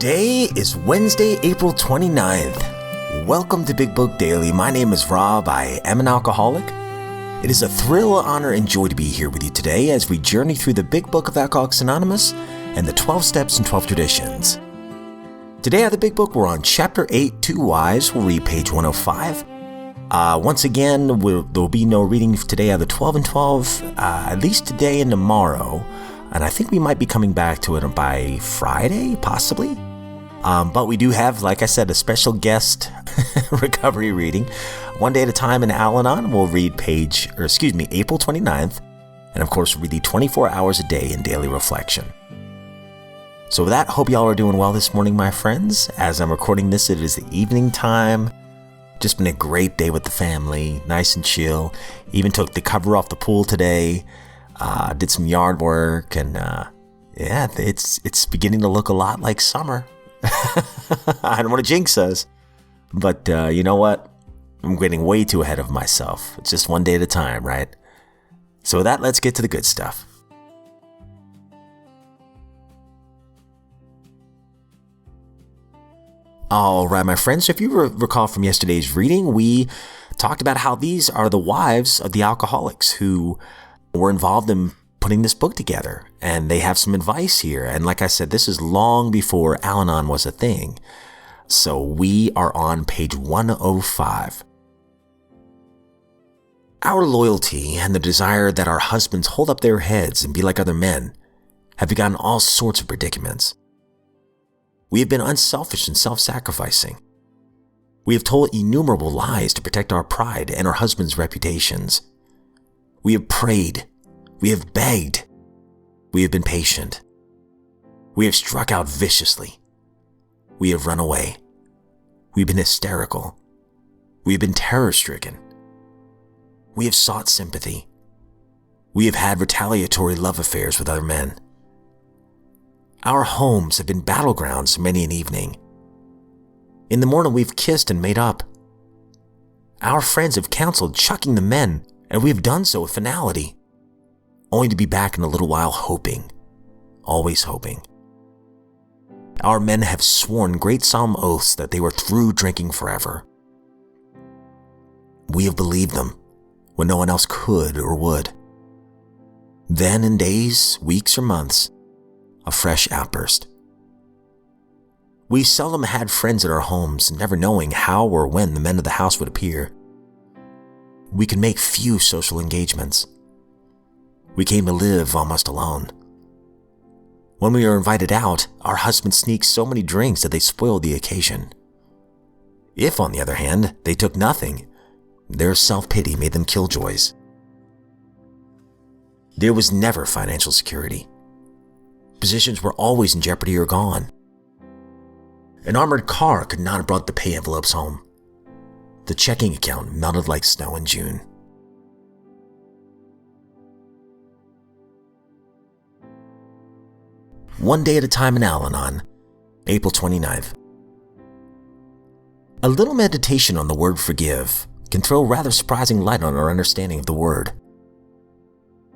Today is Wednesday, April 29th. Welcome to Big Book Daily. My name is Rob. I am an alcoholic. It is a thrill, honor, and joy to be here with you today as we journey through the Big Book of Alcoholics Anonymous and the 12 Steps and 12 Traditions. Today at the Big Book, we're on Chapter 8, Two Wives. We'll read page 105. Once again, there will be no reading today out of the 12 and 12, at least today and tomorrow. And I think we might be coming back to it by Friday, possibly. But we do have, like I said, a special guest recovery reading. One day at a time in Al-Anon, we'll read April 29th. And of course, we'll read the 24 hours a day in daily reflection. So with that, hope y'all are doing well this morning, my friends. As I'm recording this, it is the evening time. Just been a great day with the family, nice and chill. Even took the cover off the pool today. Did some yard work, and it's beginning to look a lot like summer. I don't want to jinx us, but you know what? I'm getting way too ahead of myself. It's just one day at a time, right? So with that, let's get to the good stuff. All right, my friends, so if you recall from yesterday's reading, we talked about how these are the wives of the alcoholics who were involved in putting this book together, and they have some advice here. And like I said, this is long before Al-Anon was a thing. So we are on page 105. Our loyalty and the desire that our husbands hold up their heads and be like other men have begotten all sorts of predicaments. We have been unselfish and self-sacrificing. We have told innumerable lies to protect our pride and our husbands' reputations. We have prayed. We have begged. We have been patient. We have struck out viciously. We have run away. We've been hysterical. We have been terror-stricken. We have sought sympathy. We have had retaliatory love affairs with other men. Our homes have been battlegrounds many an evening. In the morning, we've kissed and made up. Our friends have counseled chucking the men, and we have done so with finality, only to be back in a little while hoping, always hoping. Our men have sworn great solemn oaths that they were through drinking forever. We have believed them when no one else could or would. Then in days, weeks, or months, a fresh outburst. We seldom had friends at our homes, never knowing how or when the men of the house would appear. We could make few social engagements. We came to live almost alone. When we were invited out, our husbands sneaked so many drinks that they spoiled the occasion. If, on the other hand, they took nothing, their self-pity made them killjoys. There was never financial security. Positions were always in jeopardy or gone. An armored car could not have brought the pay envelopes home. The checking account melted like snow in June. One day at a time in Al-Anon, April 29th. A little meditation on the word forgive can throw rather surprising light on our understanding of the word.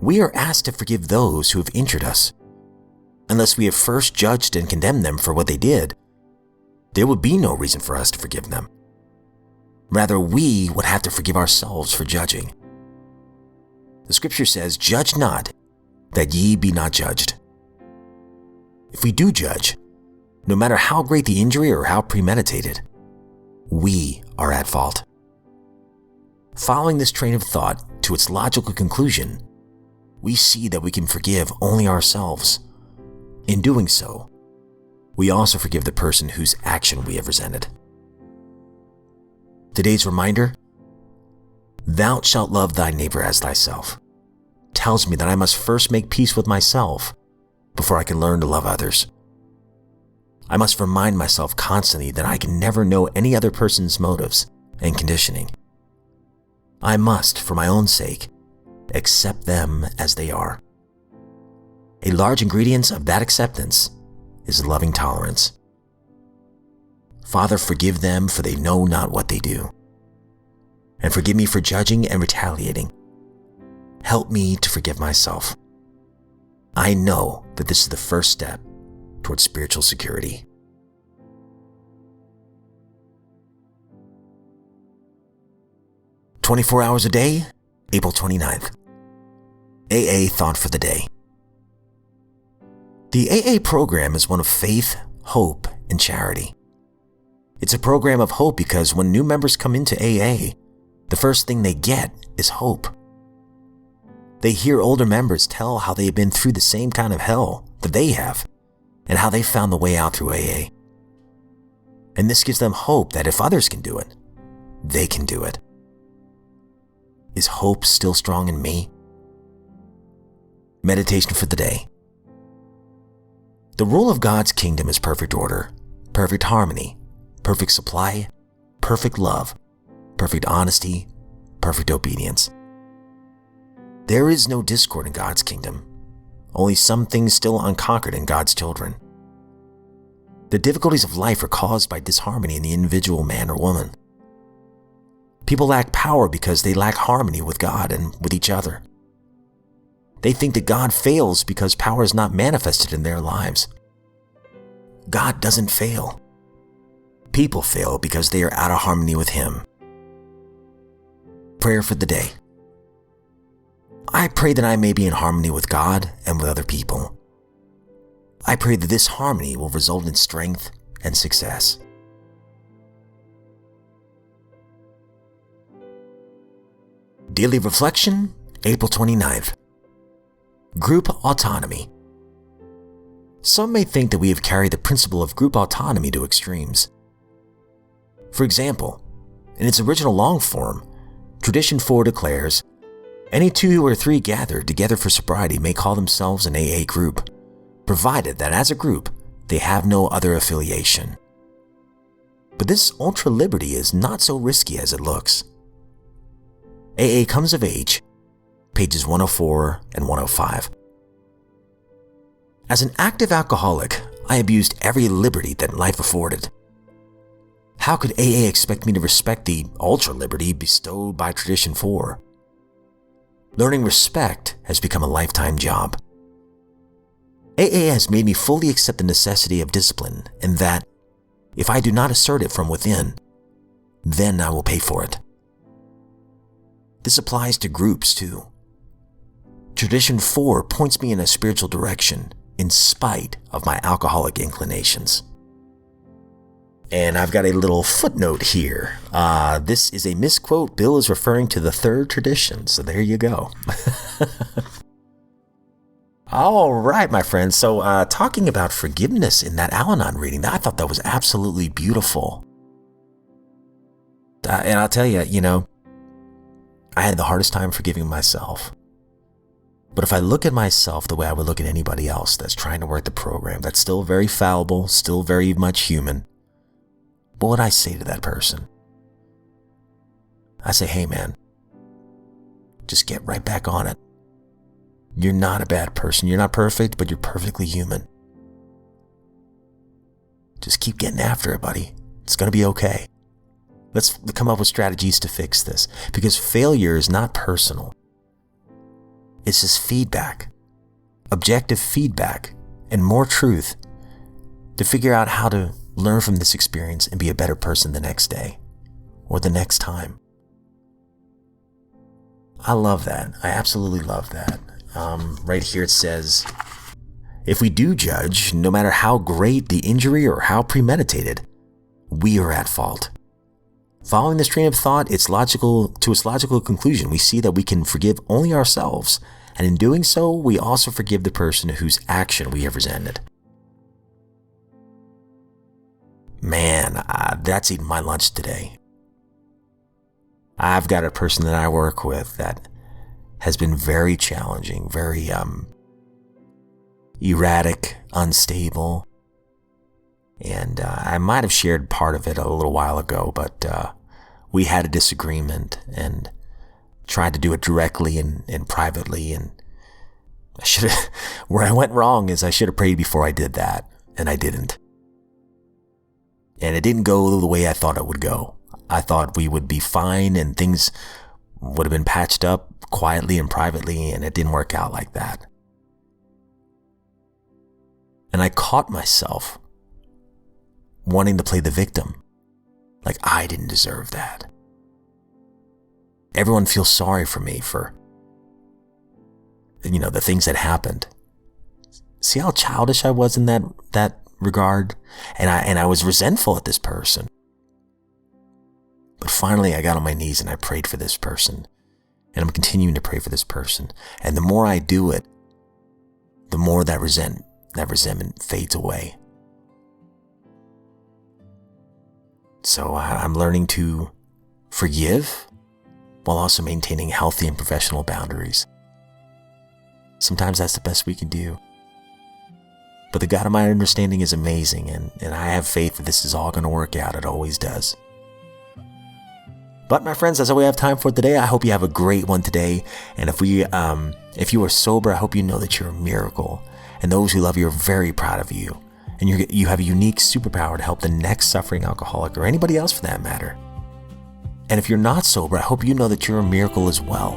We are asked to forgive those who have injured us. Unless we have first judged and condemned them for what they did, there would be no reason for us to forgive them. Rather, we would have to forgive ourselves for judging. The scripture says, "Judge not, that ye be not judged." If we do judge, no matter how great the injury or how premeditated, we are at fault. Following this train of thought to its logical conclusion, we see that we can forgive only ourselves. In doing so, we also forgive the person whose action we have resented. Today's reminder, "Thou shalt love thy neighbor as thyself," tells me that I must first make peace with myself before I can learn to love others. I must remind myself constantly that I can never know any other person's motives and conditioning. I must, for my own sake, accept them as they are. A large ingredient of that acceptance is loving tolerance. Father, forgive them, for they know not what they do. And forgive me for judging and retaliating. Help me to forgive myself. I know that this is the first step towards spiritual security. 24 hours a day, April 29th. AA Thought for the Day. The AA program is one of faith, hope, and charity. It's a program of hope because when new members come into AA, the first thing they get is hope. They hear older members tell how they've been through the same kind of hell that they have and how they found the way out through AA. And this gives them hope that if others can do it, they can do it. Is hope still strong in me? Meditation for the day. The rule of God's kingdom is perfect order, perfect harmony, perfect supply, perfect love, perfect honesty, perfect obedience. There is no discord in God's kingdom, only some things still unconquered in God's children. The difficulties of life are caused by disharmony in the individual man or woman. People lack power because they lack harmony with God and with each other. They think that God fails because power is not manifested in their lives. God doesn't fail. People fail because they are out of harmony with Him. Prayer for the day. I pray that I may be in harmony with God and with other people. I pray that this harmony will result in strength and success. Daily Reflection, April 29th. Group Autonomy. Some may think that we have carried the principle of group autonomy to extremes. For example, in its original long form, Tradition 4 declares, any 2 or 3 gathered together for sobriety may call themselves an AA group, provided that as a group, they have no other affiliation. But this ultra-liberty is not so risky as it looks. AA Comes of Age, pages 104 and 105. As an active alcoholic, I abused every liberty that life afforded. How could AA expect me to respect the ultra-liberty bestowed by Tradition 4? Learning respect has become a lifetime job. AA has made me fully accept the necessity of discipline and that, if I do not assert it from within, then I will pay for it. This applies to groups too. Tradition 4 points me in a spiritual direction in spite of my alcoholic inclinations. And I've got a little footnote here. This is a misquote. Bill is referring to the third tradition, so there you go. All right, my friends. So talking about forgiveness in that Al-Anon reading, I thought that was absolutely beautiful. And I'll tell you, I had the hardest time forgiving myself. But if I look at myself the way I would look at anybody else that's trying to work the program, that's still very fallible, still very much human, what would I say to that person? I say, hey man, just get right back on it. You're not a bad person. You're not perfect, but you're perfectly human. Just keep getting after it, buddy. It's going to be okay. Let's come up with strategies to fix this, because failure is not personal. It's just feedback, objective feedback, and more truth to figure out how to learn from this experience and be a better person the next day or the next time. I love that. I absolutely love that. Right here it says, if we do judge, no matter how great the injury or how premeditated, we are at fault. Following this train of thought, to its logical conclusion, we see that we can forgive only ourselves, and in doing so, we also forgive the person whose action we have resented. Man, that's eaten my lunch today. I've got a person that I work with that has been very challenging, very erratic, unstable. And I might have shared part of it a little while ago, but we had a disagreement and tried to do it directly and privately. And where I went wrong is I should have prayed before I did that, and I didn't. And it didn't go the way I thought it would go. I thought we would be fine and things would have been patched up quietly and privately, and it didn't work out like that. And I caught myself wanting to play the victim, like I didn't deserve that. everyone feels sorry for me for, the things that happened. See how childish I was in that regard? And I was resentful at this person. But finally I got on my knees and I prayed for this person. And I'm continuing to pray for this person. And the more I do it, the more that resentment fades away. So I'm learning to forgive while also maintaining healthy and professional boundaries. Sometimes that's the best we can do. But the God of my understanding is amazing, and I have faith that this is all going to work out. It always does. But my friends, that's all we have time for today. I hope you have a great one today. And if you are sober, I hope you know that you're a miracle. And those who love you are very proud of you. And you have a unique superpower to help the next suffering alcoholic, or anybody else for that matter. And if you're not sober, I hope you know that you're a miracle as well.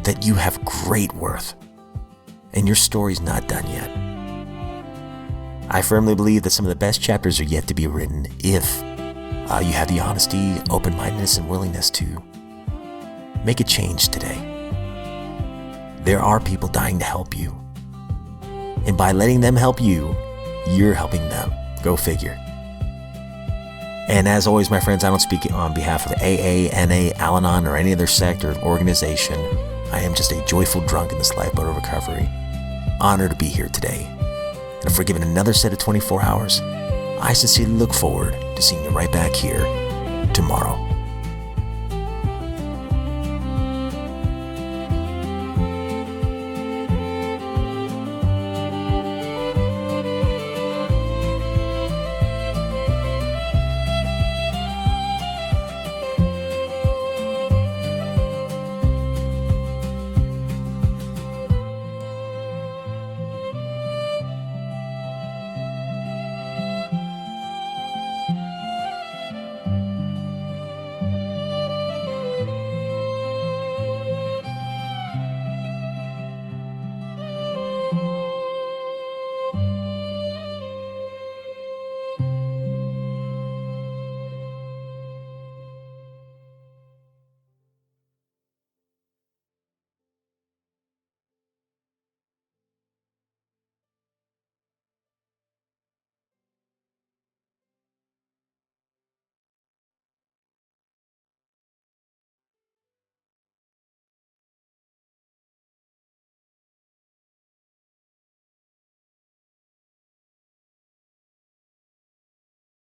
That you have great worth. And your story's not done yet. I firmly believe that some of the best chapters are yet to be written if you have the honesty, open-mindedness, and willingness to make a change today. There are people dying to help you. And by letting them help you, you're helping them. Go figure. And as always, my friends, I don't speak on behalf of AA, NA, Al-Anon, or any other sect or organization. I am just a joyful drunk in this lifeboat of recovery. Honored to be here today. And if we're given another set of 24 hours, I sincerely look forward to seeing you right back here tomorrow.